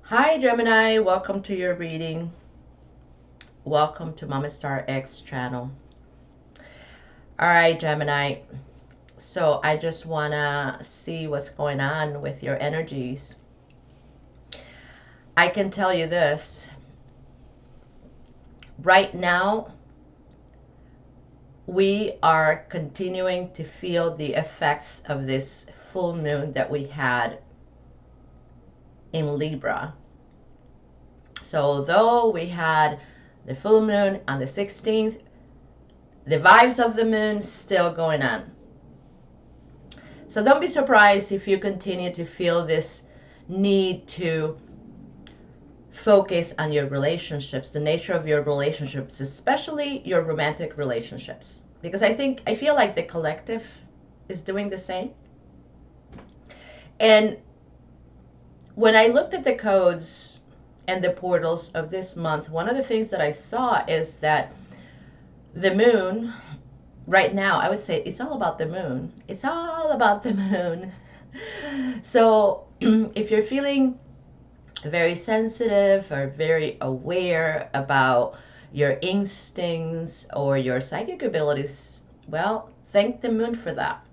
Hi Gemini, welcome to your reading. Welcome to Mama Star X channel. All right, Gemini. So I just wanna see what's going on with your energies. I can tell you this. Right now, we are continuing to feel the effects of this full moon that we had in Libra. So although we had the full moon on the 16th, the vibes of the moon still going on. So don't be surprised if you continue to feel this need to focus on your relationships, the nature of your relationships, especially your romantic relationships. Because I feel like the collective is doing the same. And when I looked at the codes and the portals of this month, one of the things that I saw is that the moon, right now, I would say it's all about the moon. It's all about the moon. So if you're feeling very sensitive or very aware about your instincts or your psychic abilities, well, thank the moon for that.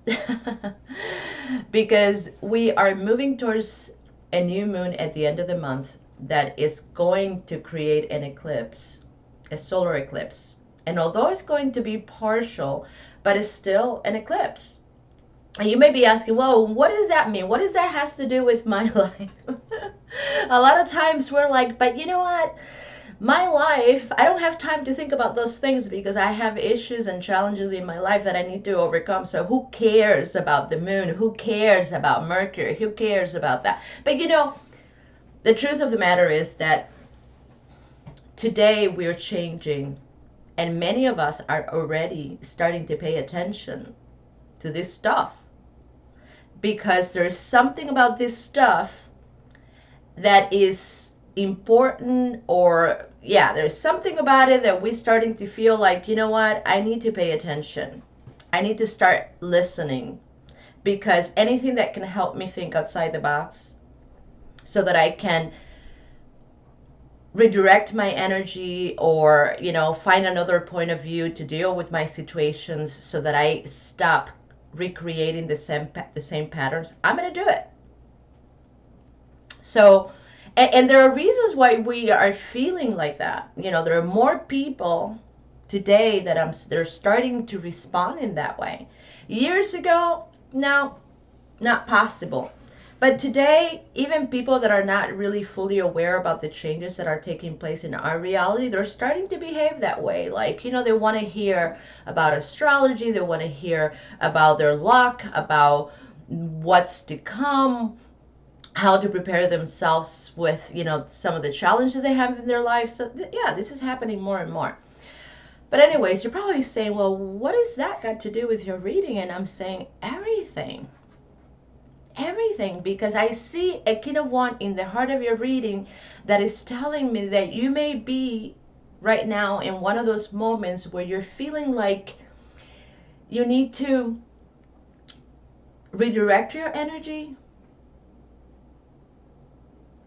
Because we are moving towards a new moon at the end of the month that is going to create an eclipse, a solar eclipse. And although it's going to be partial, but it's still an eclipse. And you may be asking, well, what does that mean? What does that has to do with my life? A lot of times we're like, but you know what? My life, I don't have time to think about those things because I have issues and challenges in my life that I need to overcome. So who cares about the moon? Who cares about Mercury? Who cares about that? But you know, the truth of the matter is that today we're changing, and many of us are already starting to pay attention to this stuff, because there's something about this stuff that is important, or yeah, there's something about it that we're starting to feel like, you know what, I need to pay attention. I need to start listening, because anything that can help me think outside the box so that I can redirect my energy, or you know, find another point of view to deal with my situations so that I stop recreating the same patterns, I'm going to do it. So and there are reasons why we are feeling like that. You know, there are more people today that they're starting to respond in that way. Years ago, no, not possible. But today, even people that are not really fully aware about the changes that are taking place in our reality, they're starting to behave that way. Like, you know, they want to hear about astrology, they want to hear about their luck, about what's to come, how to prepare themselves with, you know, some of the challenges they have in their life. So yeah, this is happening more and more. But anyways, you're probably saying, well, what has that got to do with your reading? And I'm saying everything. Everything, because I see a King of Wands in the heart of your reading that is telling me that you may be right now in one of those moments where you're feeling like you need to redirect your energy.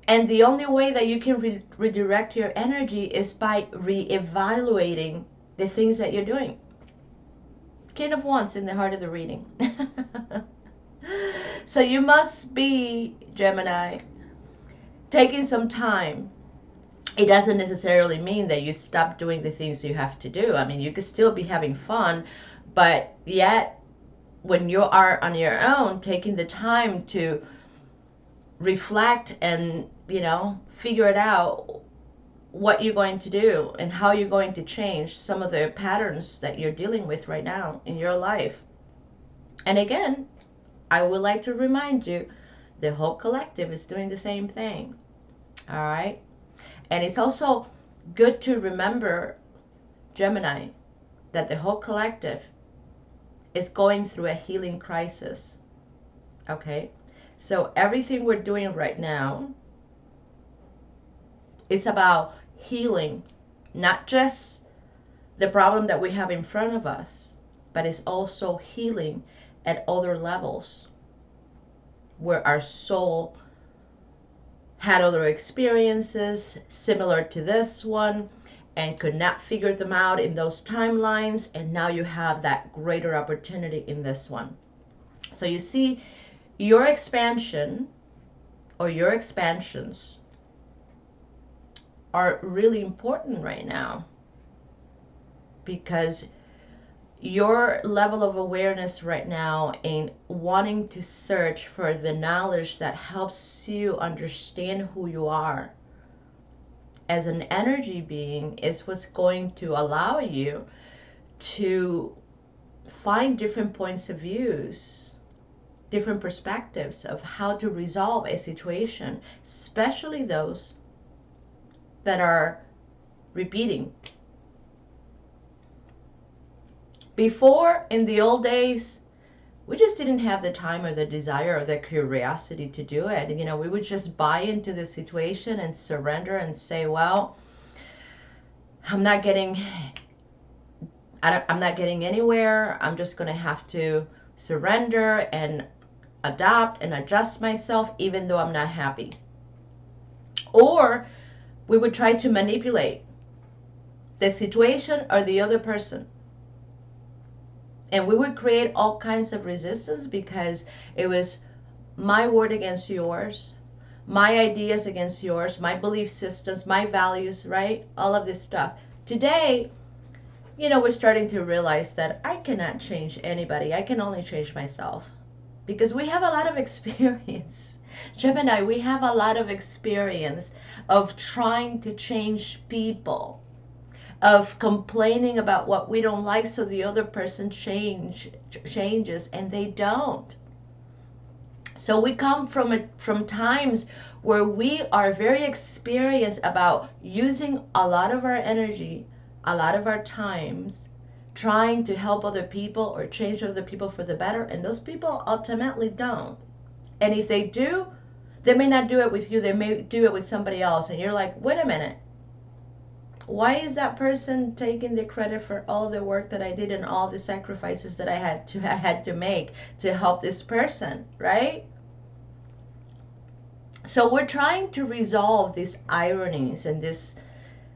And the only way that you can redirect your energy is by reevaluating the things that you're doing. King of Wands in the heart of the reading. So you must be, Gemini, taking some time. It doesn't necessarily mean that you stop doing the things you have to do. I mean, you could still be having fun, but yet when you are on your own, taking the time to reflect and, you know, figure it out what you're going to do and how you're going to change some of the patterns that you're dealing with right now in your life. And again, I would like to remind you, the whole collective is doing the same thing. All right? And it's also good to remember, Gemini, that the whole collective is going through a healing crisis. Okay? So everything we're doing right now is about healing, not just the problem that we have in front of us, but it's also healing at other levels where our soul had other experiences similar to this one and could not figure them out in those timelines, and now you have that greater opportunity in this one. So you see, your expansion or your expansions are really important right now, because your level of awareness right now in wanting to search for the knowledge that helps you understand who you are as an energy being is what's going to allow you to find different points of views, different perspectives of how to resolve a situation, especially those that are repeating. Before, in the old days, we just didn't have the time or the desire or the curiosity to do it. You know, we would just buy into the situation and surrender and say, well, I'm not getting anywhere. I'm just going to have to surrender and adapt and adjust myself even though I'm not happy. Or we would try to manipulate the situation or the other person. And we would create all kinds of resistance because it was my word against yours, my ideas against yours, my belief systems, my values, right? All of this stuff. Today, you know, we're starting to realize that I cannot change anybody. I can only change myself, because we have a lot of experience. Gemini, we have a lot of experience of trying to change people, of complaining about what we don't like so the other person changes, and they don't. So we come from times where we are very experienced about using a lot of our energy, a lot of our times, trying to help other people or change other people for the better, and those people ultimately don't. And if they do, they may not do it with you, they may do it with somebody else, and you're like, wait a minute, why is that person taking the credit for all the work that I did and all the sacrifices that I had to make to help this person, right? So we're trying to resolve these ironies and this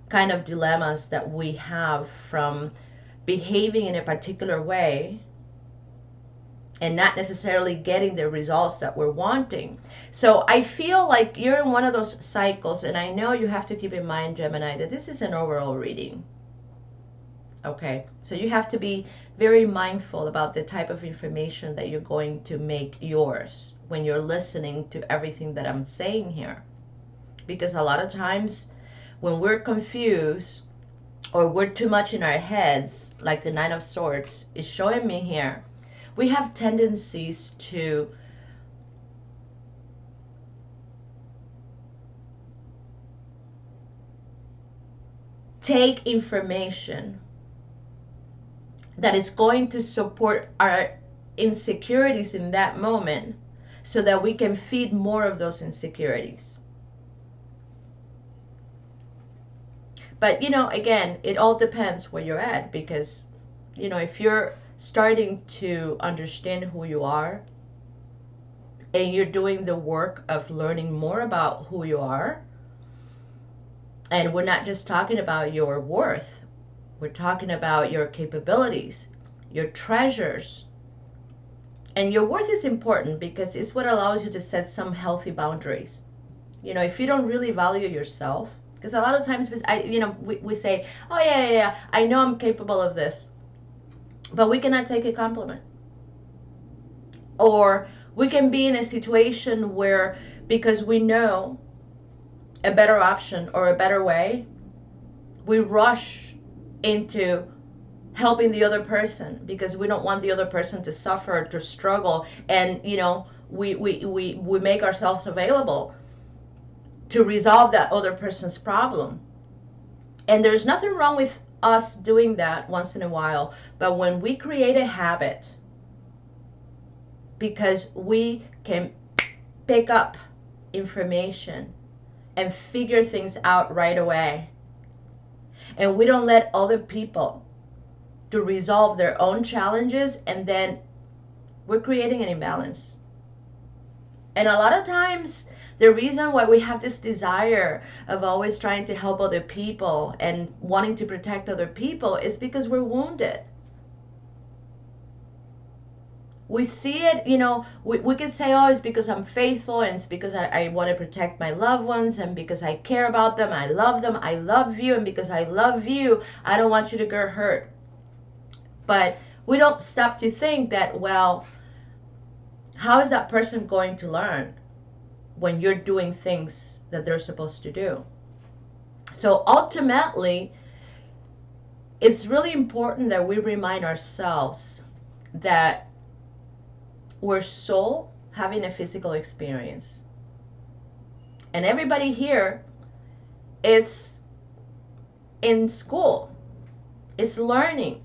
kind of dilemmas that we have from behaving in a particular way and not necessarily getting the results that we're wanting. So I feel like you're in one of those cycles, and I know you have to keep in mind, Gemini, that this is an overall reading. Okay, so you have to be very mindful about the type of information that you're going to make yours when you're listening to everything that I'm saying here. Because a lot of times when we're confused or we're too much in our heads, like the Nine of Swords is showing me here, we have tendencies to take information that is going to support our insecurities in that moment so that we can feed more of those insecurities. But, you know, again, it all depends where you're at, because, you know, if you're starting to understand who you are and you're doing the work of learning more about who you are, and we're not just talking about your worth, we're talking about your capabilities, your treasures. And your worth is important because it's what allows you to set some healthy boundaries. You know, if you don't really value yourself, because a lot of times we say, oh yeah, I know I'm capable of this, but we cannot take a compliment. Or we can be in a situation where, because we know a better option or a better way, we rush into helping the other person because we don't want the other person to suffer, to struggle, and, you know, we make ourselves available to resolve that other person's problem. And there's nothing wrong with us doing that once in a while, but when we create a habit because we can pick up information and figure things out right away, and we don't let other people to resolve their own challenges, and then we're creating an imbalance. And a lot of times The reason why we have this desire of always trying to help other people and wanting to protect other people is because we're wounded. We see it, you know, we can say, oh, it's because I'm faithful, and it's because I want to protect my loved ones, and because I care about them, I love you, and because I love you, I don't want you to get hurt. But we don't stop to think that, well, how is that person going to learn when you're doing things that they're supposed to do? So ultimately, it's really important that we remind ourselves that we're soul having a physical experience. And everybody here is in school, is learning.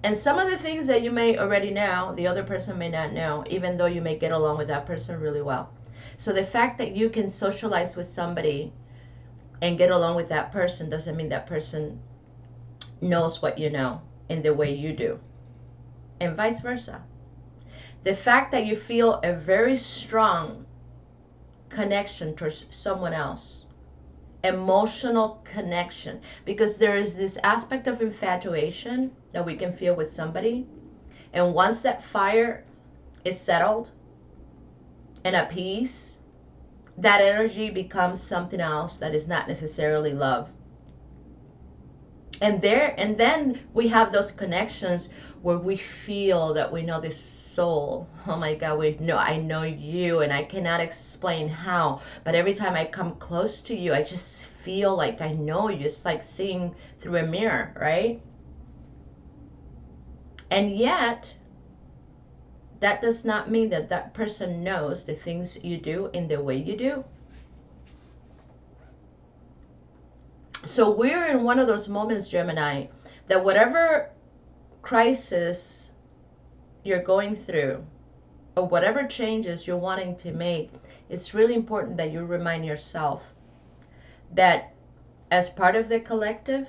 And some of the things that you may already know, the other person may not know, even though you may get along with that person really well. So the fact that you can socialize with somebody and get along with that person doesn't mean that person knows what you know in the way you do, and vice versa. The fact that you feel a very strong connection towards someone else, emotional connection, because there is this aspect of infatuation that we can feel with somebody, and once that fire is settled and at peace, that energy becomes something else that is not necessarily love. And then we have those connections where we feel that we know this soul. Oh my God, I know you, and I cannot explain how, but every time I come close to you, I just feel like I know you. It's like seeing through a mirror, right? And yet, that does not mean that that person knows the things you do in the way you do. So we're in one of those moments, Gemini, that whatever crisis you're going through, or whatever changes you're wanting to make, it's really important that you remind yourself that as part of the collective,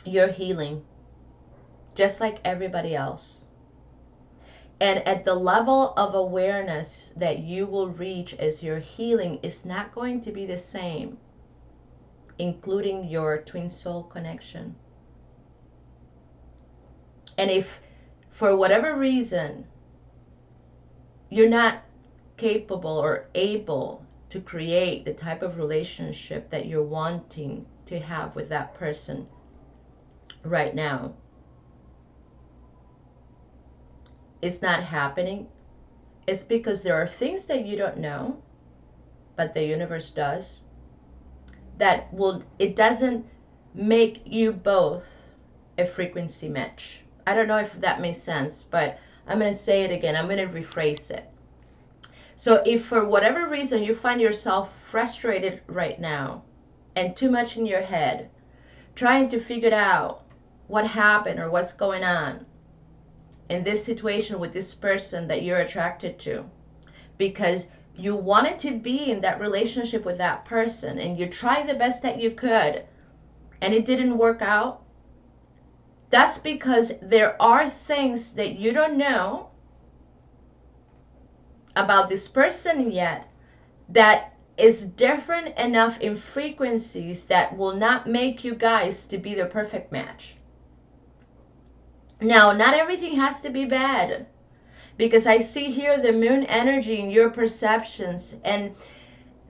you're healing just like everybody else. And at the level of awareness that you will reach as you're healing is not going to be the same, including your twin soul connection. And if for whatever reason you're not capable or able to create the type of relationship that you're wanting to have with that person right now, it's not happening, it's because there are things that you don't know, but the universe does, it doesn't make you both a frequency match. I don't know if that makes sense, but I'm going to say it again. I'm going to rephrase it. So if for whatever reason you find yourself frustrated right now and too much in your head, trying to figure out what happened or what's going on in this situation with this person that you're attracted to, because you wanted to be in that relationship with that person and you tried the best that you could and it didn't work out, that's because there are things that you don't know about this person yet that is different enough in frequencies that will not make you guys to be the perfect match. Now, not everything has to be bad, because I see here the moon energy in your perceptions, and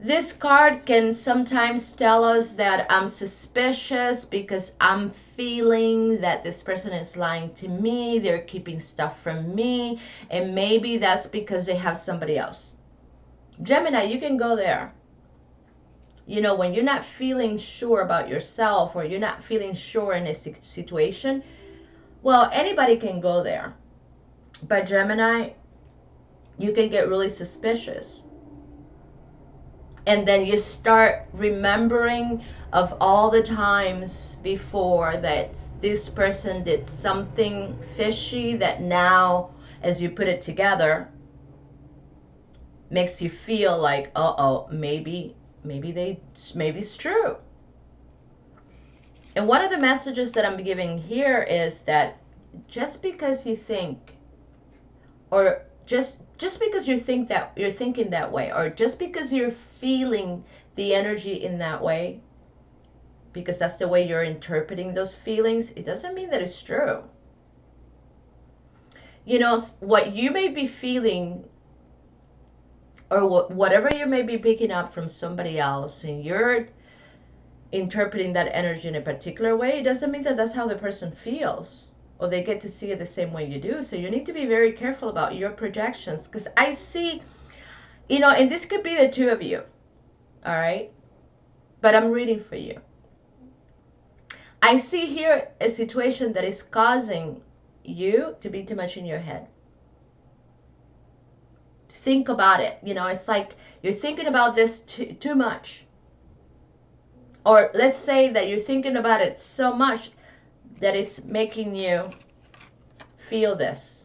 this card can sometimes tell us that I'm suspicious because I'm feeling that this person is lying to me, they're keeping stuff from me, and maybe that's because they have somebody else. Gemini, you can go there. You know, when you're not feeling sure about yourself or you're not feeling sure in a situation, well, anybody can go there. But Gemini, you can get really suspicious. And then you start remembering of all the times before that this person did something fishy that now, as you put it together, makes you feel like, maybe it's true. And one of the messages that I'm giving here is that just because you think, or just because you're thinking that way, or just because you're feeling the energy in that way, because that's the way you're interpreting those feelings, it doesn't mean that it's true. You know, what you may be feeling, or whatever you may be picking up from somebody else, and you're interpreting that energy in a particular way, it doesn't mean that that's how the person feels, or they get to see it the same way you do. So you need to be very careful about your projections, because I see, you know, and this could be the two of you, all right? But I'm reading for you. I see here a situation that is causing you to be too much in your head. Think about it. You know, it's like you're thinking about this too much. Or let's say that you're thinking about it so much that it's making you feel this.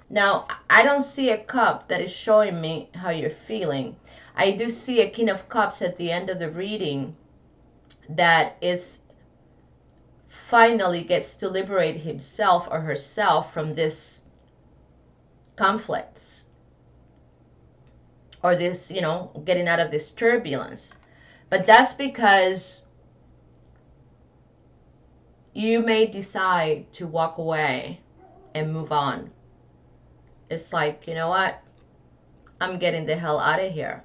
Now, I don't see a cup that is showing me how you're feeling. I do see a King of Cups at the end of the reading that is finally gets to liberate himself or herself from this conflicts, or this, you know, getting out of this turbulence. But that's because you may decide to walk away and move on. It's like, you know what? I'm getting the hell out of here.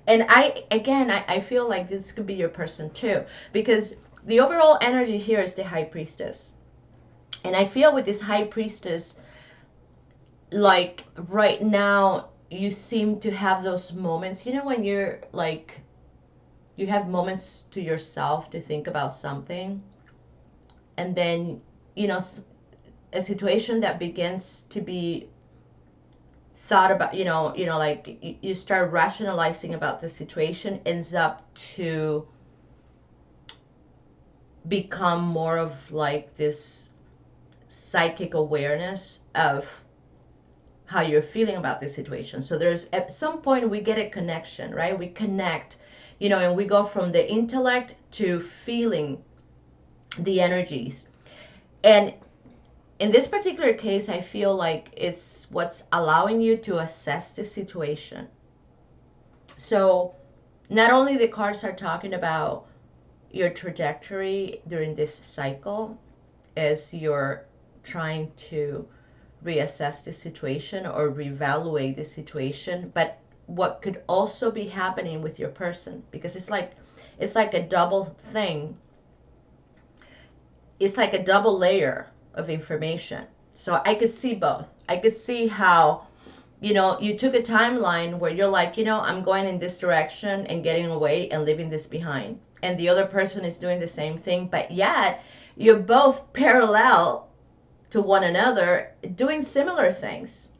And I feel like this could be your person too, because the overall energy here is the High Priestess. And I feel with this High Priestess, like right now, you seem to have those moments, you know, when you're like, you have moments to yourself to think about something. And then, you know, a situation that begins to be thought about, you know, like you start rationalizing about the situation, ends up to become more of like this psychic awareness of how you're feeling about the situation. So there's, at some point we get a connection, right? We connect, you know, and we go from the intellect to feeling the energies. And in this particular case, I feel like it's what's allowing you to assess the situation. So not only the cards are talking about your trajectory during this cycle as you're trying to reassess the situation or reevaluate the situation, but what could also be happening with your person, because it's like a double thing. It's like a double layer of information. So I could see both. I could see how, you know, you took a timeline where you're like, you know, I'm going in this direction and getting away and leaving this behind. And the other person is doing the same thing, but yet you're both parallel to one another doing similar things.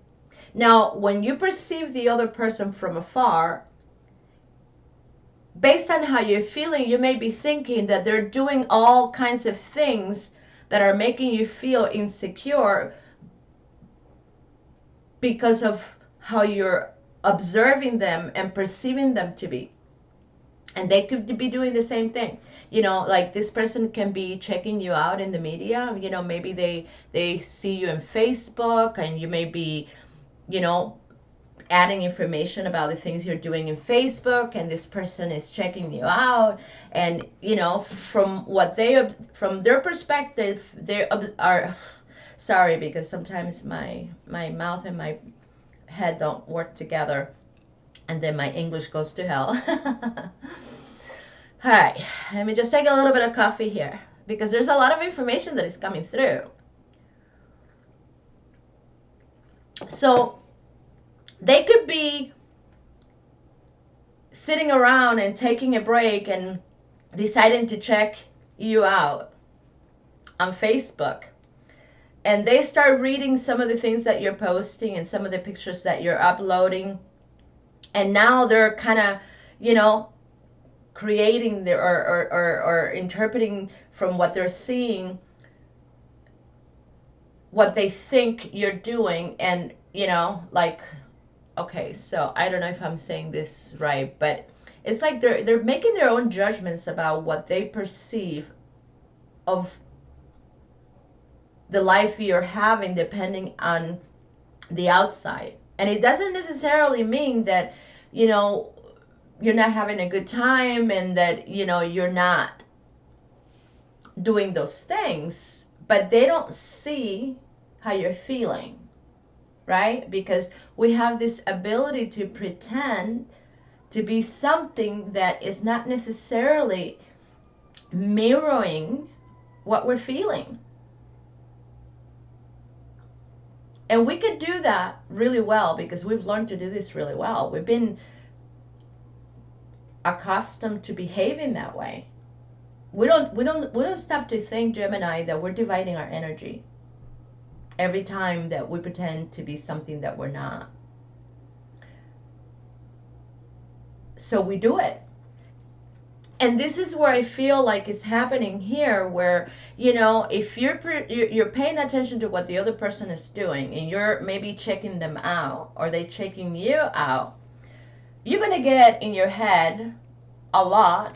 Now, when you perceive the other person from afar, based on how you're feeling, you may be thinking that they're doing all kinds of things that are making you feel insecure because of how you're observing them and perceiving them to be. And they could be doing the same thing. You know, like this person can be checking you out in the media. You know, maybe they see you in Facebook, and you may be, you know, adding information about the things you're doing in Facebook, and this person is checking you out. And, you know, from their perspective, they are, sorry, because sometimes my mouth and my head don't work together, and then my English goes to hell. All right, let me just take a little bit of coffee here, because there's a lot of information that is coming through. So they could be sitting around and taking a break and deciding to check you out on Facebook. And they start reading some of the things that you're posting and some of the pictures that you're uploading. And now they're kind of, you know, creating their, or interpreting from what they're seeing, what they think you're doing. And, you know, like, okay, so I don't know if I'm saying this right, but it's like they're making their own judgments about what they perceive of the life you're having, depending on the outside. And it doesn't necessarily mean that, you know, you're not having a good time and that, you know, you're not doing those things, but they don't see how you're feeling, right? Because we have this ability to pretend to be something that is not necessarily mirroring what we're feeling. And we could do that really well because we've learned to do this really well. We've been accustomed to behaving that way. We don't stop to think, Gemini, that we're dividing our energy every time that we pretend to be something that we're not. So we do it. And this is where I feel like it's happening here, where, you know, if you're paying attention to what the other person is doing and you're maybe checking them out or they checking you out, you're going to get in your head a lot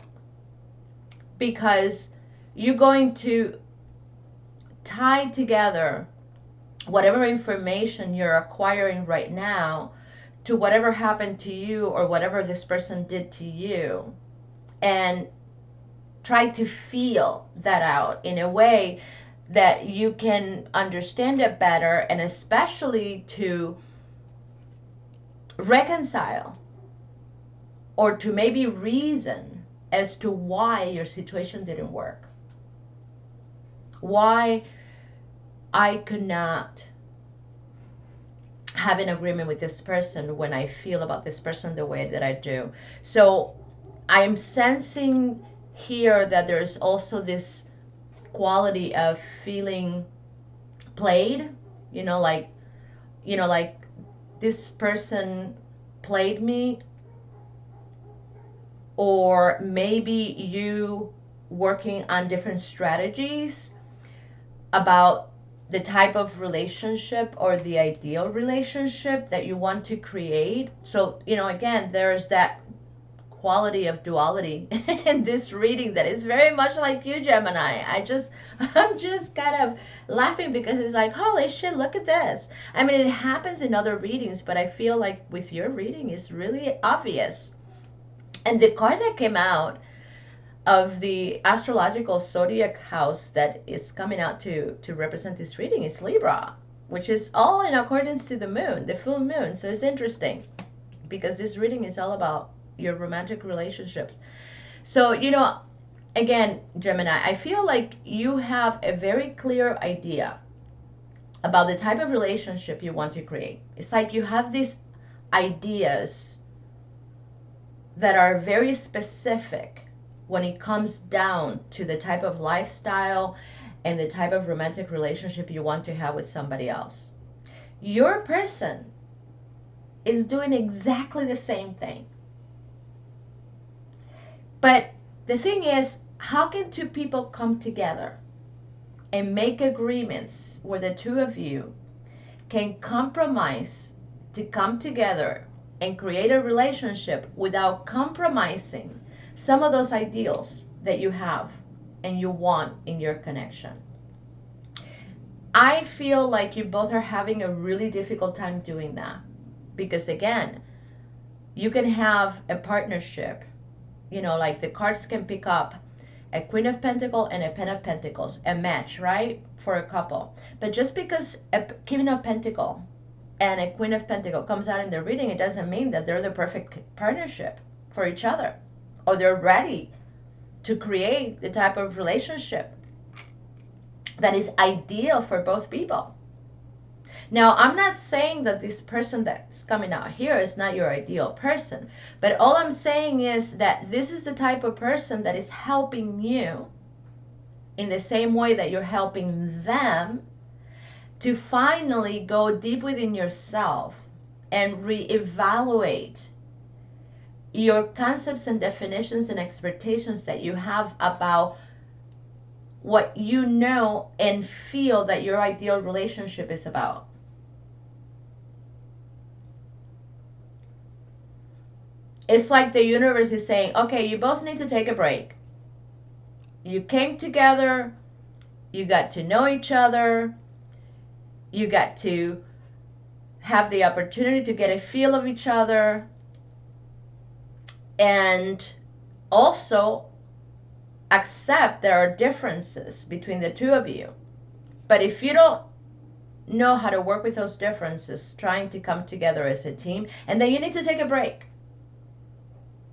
because you're going to tie together whatever information you're acquiring right now to whatever happened to you or whatever this person did to you, and try to feel that out in a way that you can understand it better, and especially to reconcile or to maybe reason as to why your situation didn't work. Why I could not have an agreement with this person when I feel about this person the way that I do. So I'm sensing here that there's also this quality of feeling played, like this person played me, or maybe you working on different strategies about the type of relationship or the ideal relationship that you want to create. So, again, there's that quality of duality in this reading that is very much like you, Gemini. I'm just kind of laughing because it's like, holy shit, look at this. I mean, it happens in other readings, but I feel like with your reading it's really obvious. And the card that came out of the astrological zodiac house that is coming out to represent this reading is Libra, which is all in accordance to the moon, the full moon. So it's interesting because this reading is all about your romantic relationships. So, again, Gemini, I feel like you have a very clear idea about the type of relationship you want to create. It's like you have these ideas that are very specific when it comes down to the type of lifestyle and the type of romantic relationship you want to have with somebody else. Your person is doing exactly the same thing. But the thing is, how can two people come together and make agreements where the two of you can compromise to come together and create a relationship without compromising some of those ideals that you have and you want in your connection? I feel like you both are having a really difficult time doing that because, again, you can have a partnership, like the cards can pick up a Queen of Pentacles and a Pen of Pentacles, a match, right, for a couple. But just because a King of Pentacles and a Queen of Pentacles comes out in the reading, it doesn't mean that they're the perfect partnership for each other, or they're ready to create the type of relationship that is ideal for both people. Now, I'm not saying that this person that's coming out here is not your ideal person, but all I'm saying is that this is the type of person that is helping you in the same way that you're helping them to finally go deep within yourself and reevaluate your concepts and definitions and expectations that you have about what you know and feel that your ideal relationship is about. It's like the universe is saying, okay, you both need to take a break. You came together, you got to know each other, you got to have the opportunity to get a feel of each other, and also accept there are differences between the two of you. But if you don't know how to work with those differences, trying to come together as a team, and then you need to take a break.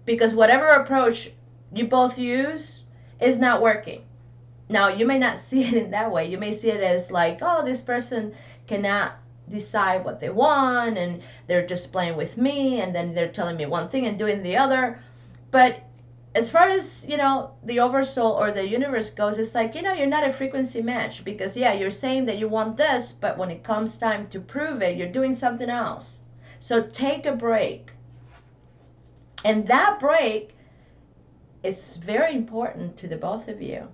Because whatever approach you both use is not working. Now, you may not see it in that way. You may see it as like, oh, this person cannot decide what they want, and they're just playing with me, and then they're telling me one thing and doing the other. But as far as, the oversoul or the universe goes, it's like, you're not a frequency match, because yeah, you're saying that you want this, but when it comes time to prove it, you're doing something else. So take a break. And that break is very important to the both of you,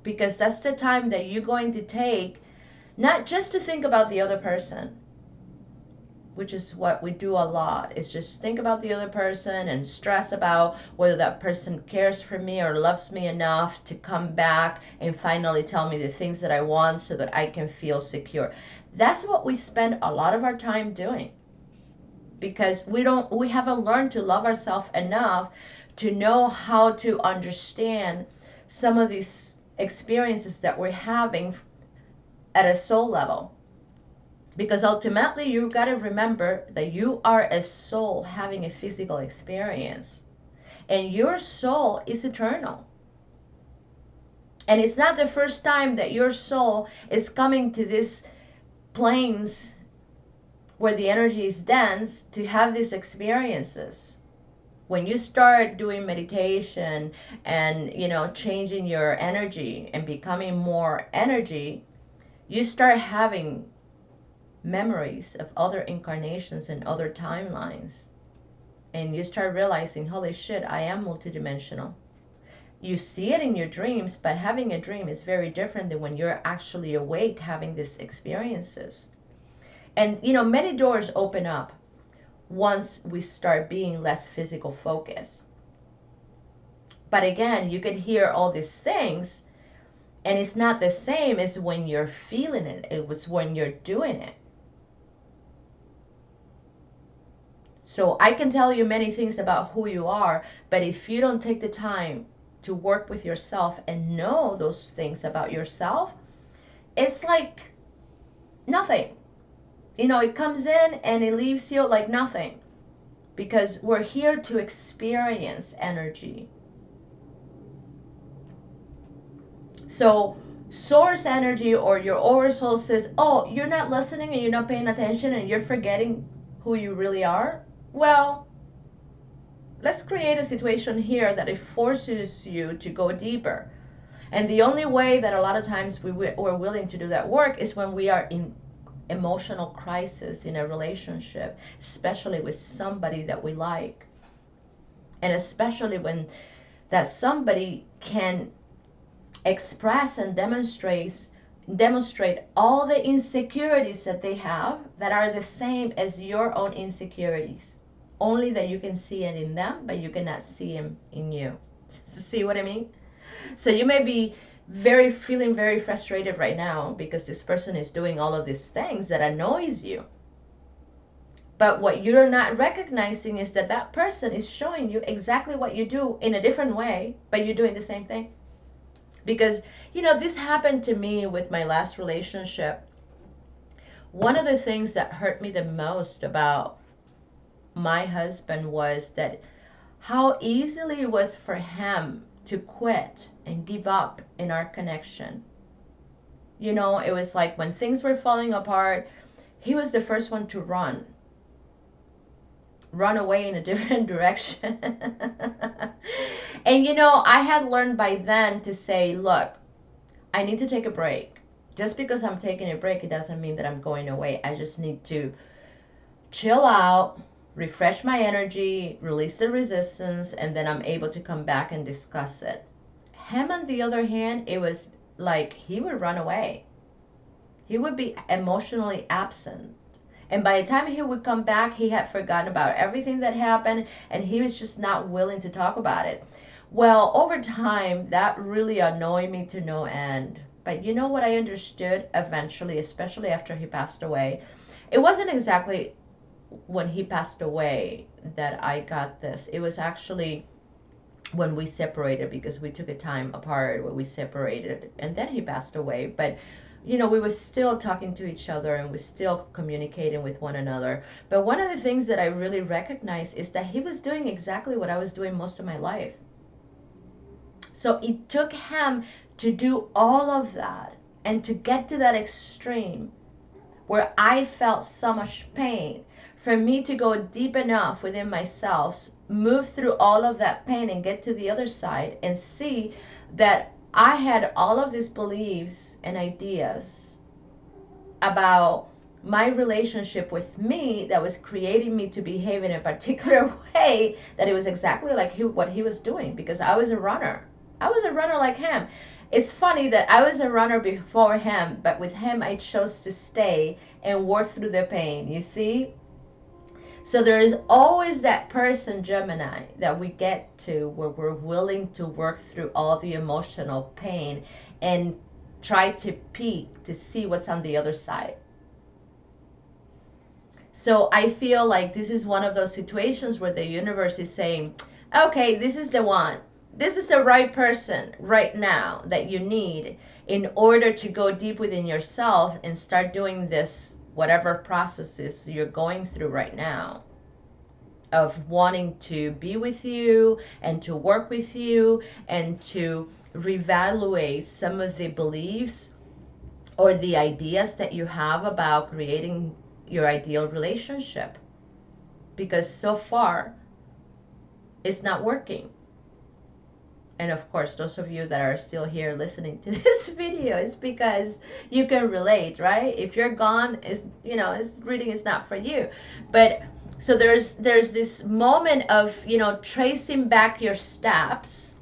because that's the time that you're going to take, not just to think about the other person, which is what we do a lot, is just think about the other person and stress about whether that person cares for me or loves me enough to come back and finally tell me the things that I want so that I can feel secure. That's what we spend a lot of our time doing, because we haven't learned to love ourselves enough to know how to understand some of these experiences that we're having at a soul level. Because ultimately, you got to remember that you are a soul having a physical experience. And your soul is eternal. And it's not the first time that your soul is coming to these planes where the energy is dense to have these experiences. When you start doing meditation and, changing your energy and becoming more energy, you start having memories of other incarnations and other timelines, and you start realizing, holy shit, I am multidimensional. You see it in your dreams, but having a dream is very different than when you're actually awake having these experiences. And many doors open up once we start being less physical focused. But again, you could hear all these things, and it's not the same as when you're feeling it. It was when you're doing it. So I can tell you many things about who you are, but if you don't take the time to work with yourself and know those things about yourself, it's like nothing. It comes in and it leaves you like nothing, because we're here to experience energy. So source energy or your oversoul says, oh, you're not listening and you're not paying attention and you're forgetting who you really are. Well, let's create a situation here that it forces you to go deeper. And the only way that a lot of times we're willing to do that work is when we are in emotional crisis in a relationship, especially with somebody that we like. And especially when that somebody can express and demonstrate all the insecurities that they have that are the same as your own insecurities. Only that you can see it in them, but you cannot see them in you. See what I mean? So you may be feeling very frustrated right now because this person is doing all of these things that annoys you. But what you're not recognizing is that that person is showing you exactly what you do in a different way, but you're doing the same thing. Because, this happened to me with my last relationship. One of the things that hurt me the most about my husband was that how easily it was for him to quit and give up in our connection. It was like when things were falling apart, he was the first one to run away in a different direction. And I had learned by then to say, look, I need to take a break. Just because I'm taking a break, it doesn't mean that I'm going away. I just need to chill out, refresh my energy, release the resistance, and then I'm able to come back and discuss it. Him, on the other hand, it was like he would run away. He would be emotionally absent. And by the time he would come back, he had forgotten about everything that happened, and he was just not willing to talk about it. Well, over time, that really annoyed me to no end. But you know what I understood eventually, especially after he passed away, it wasn't exactly when he passed away that I got this. It was actually when we separated, because we took a time apart where we separated, and then he passed away. But we were still talking to each other and we're still communicating with one another. But one of the things that I really recognized is that he was doing exactly what I was doing most of my life. So it took him to do all of that and to get to that extreme where I felt so much pain, for me to go deep enough within myself, move through all of that pain and get to the other side and see that I had all of these beliefs and ideas about my relationship with me that was creating me to behave in a particular way, that it was exactly like what he was doing, because I was a runner. I was a runner like him. It's funny that I was a runner before him, but with him I chose to stay and work through the pain, you see? So there is always that person, Gemini, that we get to where we're willing to work through all the emotional pain and try to peek to see what's on the other side. So I feel like this is one of those situations where the universe is saying, okay, this is the one. This is the right person right now that you need in order to go deep within yourself and start doing this, whatever processes you're going through right now, of wanting to be with you and to work with you and to reevaluate some of the beliefs or the ideas that you have about creating your ideal relationship, because so far it's not working. And of course, those of you that are still here listening to this video, is because you can relate, right? If you're gone, reading is not for you. But so there's this moment of, tracing back your steps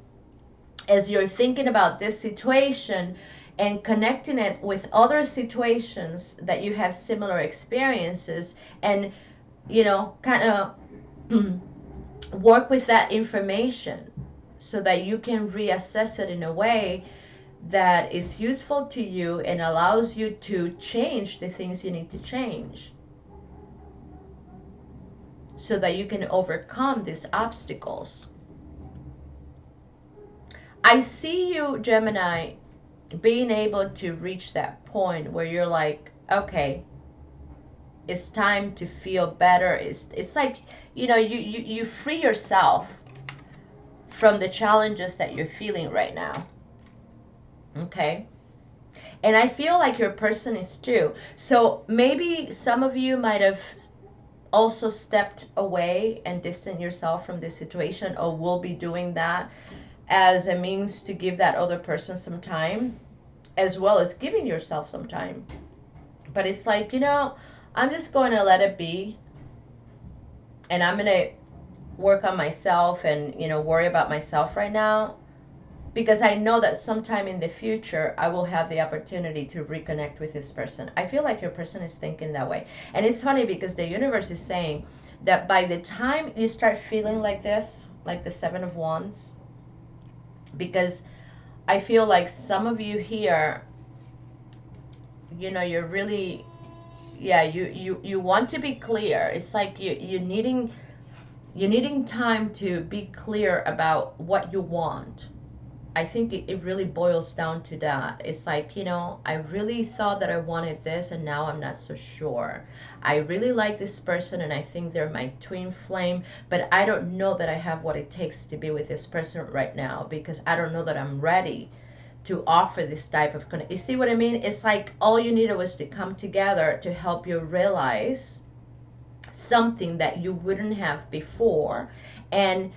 as you're thinking about this situation and connecting it with other situations that you have similar experiences, and, kind of work with that information so that you can reassess it in a way that is useful to you and allows you to change the things you need to change so that you can overcome these obstacles. I see you, Gemini, being able to reach that point where you're like, okay, it's time to feel better. It's like, you free yourself from the challenges that you're feeling right now. Okay? And I feel like your person is too. So maybe some of you might have also stepped away and distanced yourself from this situation, or will be doing that as a means to give that other person some time, as well as giving yourself some time. But it's like, I'm just going to let it be, and I'm going to work on myself and, worry about myself right now, because I know that sometime in the future I will have the opportunity to reconnect with this person. I feel like your person is thinking that way. And it's funny because the universe is saying that by the time you start feeling like this, like the Seven of Wands, because I feel like some of you here, you're really, you want to be clear. It's like you're needing time to be clear about what you want. I think it really boils down to that. It's like, I really thought that I wanted this, and now I'm not so sure. I really like this person and I think they're my twin flame, but I don't know that I have what it takes to be with this person right now, because I don't know that I'm ready to offer this type of You see what I mean? It's like all you needed was to come together to help you realize something that you wouldn't have before, and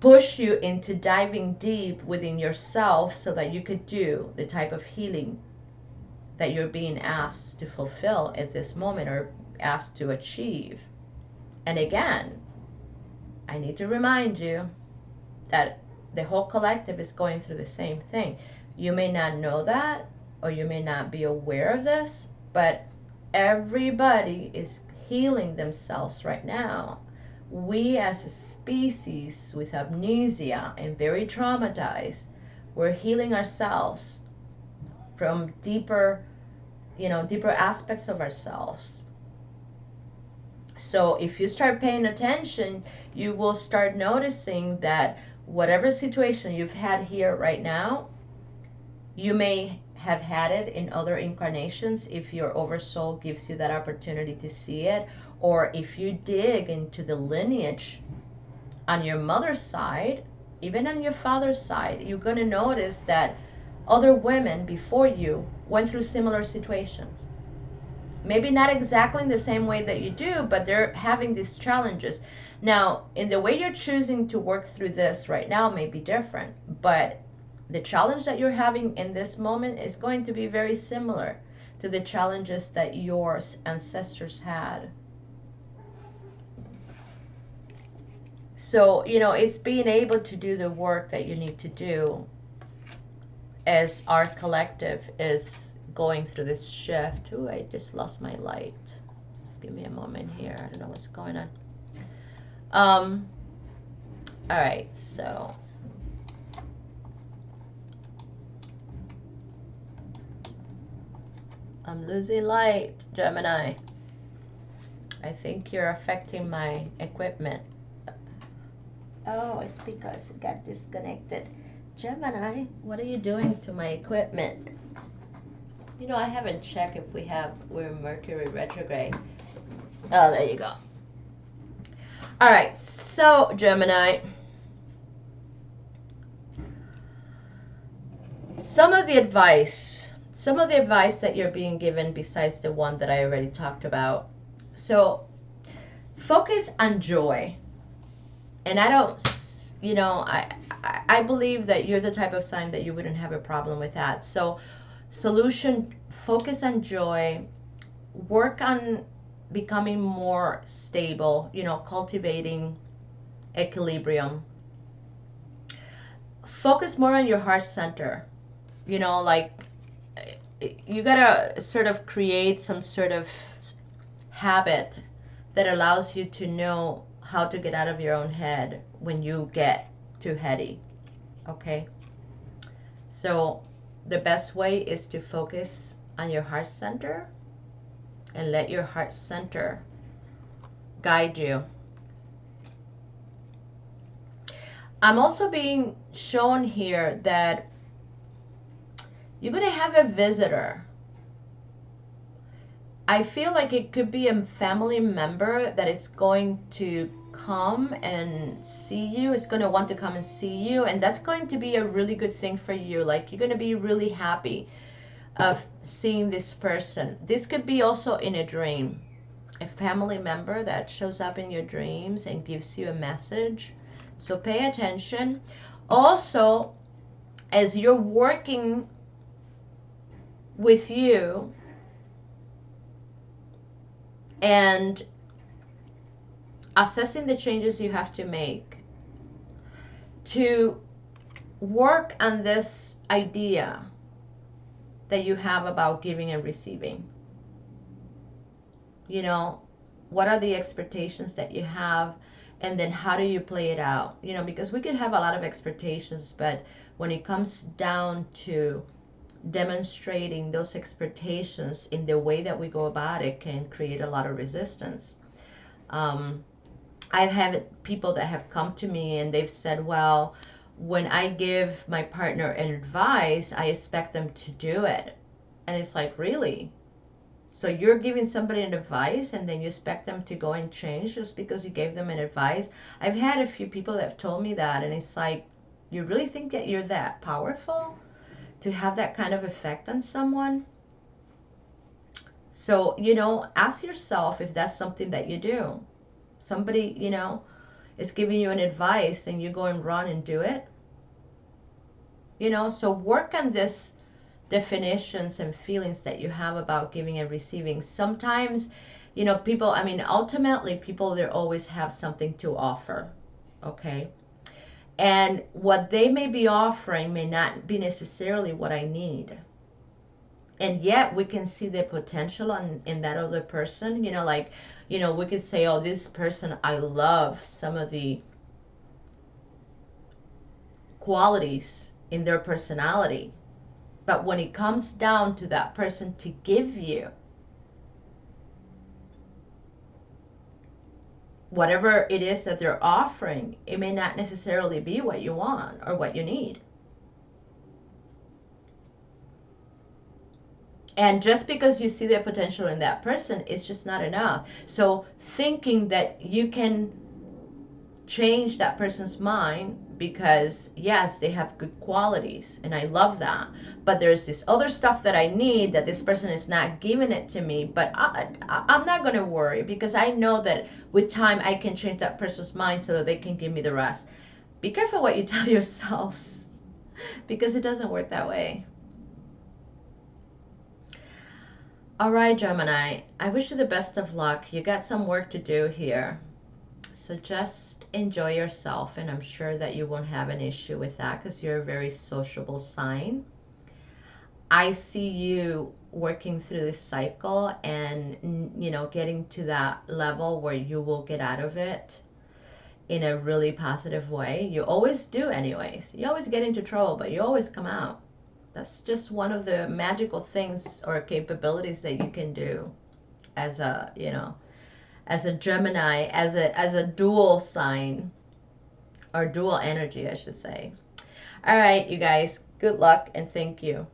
push you into diving deep within yourself so that you could do the type of healing that you're being asked to fulfill at this moment, or asked to achieve. And again, I need to remind you that the whole collective is going through the same thing. You may not know that, or you may not be aware of this, but everybody is healing themselves right now. We as a species with amnesia and very traumatized, we're healing ourselves from deeper, deeper aspects of ourselves. So if you start paying attention, you will start noticing that whatever situation you've had here right now, you may have had it in other incarnations if your oversoul gives you that opportunity to see it, or if you dig into the lineage on your mother's side, even on your father's side, you're going to notice that other women before you went through similar situations. Maybe not exactly in the same way that you do, but they're having these challenges. Now, in the way you're choosing to work through this right now may be different, but the challenge that you're having in this moment is going to be very similar to the challenges that your ancestors had. So, it's being able to do the work that you need to do as our collective is going through this shift. Ooh, I just lost my light. Just give me a moment here. I don't know what's going on. All right, so I'm losing light, Gemini. I think you're affecting my equipment. Oh, it's because it got disconnected. Gemini, what are you doing to my equipment? I haven't checked if we're Mercury retrograde. Oh, there you go. All right, so Gemini, some of the advice that you're being given besides the one that I already talked about. So focus on joy. And I believe that you're the type of sign that you wouldn't have a problem with that. So solution, focus on joy, work on becoming more stable, cultivating equilibrium. Focus more on your heart center. Like you gotta sort of create some sort of habit that allows you to know how to get out of your own head when you get too heady. Okay? So the best way is to focus on your heart center and let your heart center guide you. I'm also being shown here that you're going to have a visitor. I feel like it could be a family member that is going to come and see you. It's going to want to come and see you, and that's going to be a really good thing for you. Like, you're going to be really happy of seeing this person. This could be also in a dream. A family member that shows up in your dreams and gives you a message. So pay attention. Also, as you're working with you and assessing the changes you have to make to work on this idea that you have about giving and receiving. What are the expectations that you have, and then how do you play it out? Because we could have a lot of expectations, but when it comes down to demonstrating those expectations in the way that we go about it can create a lot of resistance. I've had people that have come to me and they've said, well, when I give my partner an advice, I expect them to do it. And it's like, really? So you're giving somebody an advice and then you expect them to go and change just because you gave them an advice? I've had a few people that have told me that, and it's like, you really think that you're that powerful to have that kind of effect on someone? So, ask yourself if that's something that you do. Somebody, is giving you an advice and you go and run and do it. So work on this definitions and feelings that you have about giving and receiving. Sometimes, people, ultimately people, they always have something to offer. Okay? And what they may be offering may not be necessarily what I need. And yet we can see the potential in that other person. We could say, oh, this person, I love some of the qualities in their personality. But when it comes down to that person to give you whatever it is that they're offering, it may not necessarily be what you want or what you need. And just because you see the potential in that person is just not enough. So thinking that you can change that person's mind because yes, they have good qualities and I love that, but there's this other stuff that I need that this person is not giving it to me, but I'm not going to worry because I know that with time I can change that person's mind so that they can give me the rest. Be careful what you tell yourselves because it doesn't work that way. All right, Gemini, I wish you the best of luck. You got some work to do here. So just enjoy yourself, and I'm sure that you won't have an issue with that because you're a very sociable sign. I see you working through this cycle and, you know, getting to that level where you will get out of it in a really positive way. You always do anyways. You always get into trouble, but you always come out. That's just one of the magical things or capabilities that you can do as a, you know, as a Gemini, as a dual sign or dual energy, I should say. All right, you guys, good luck and thank you.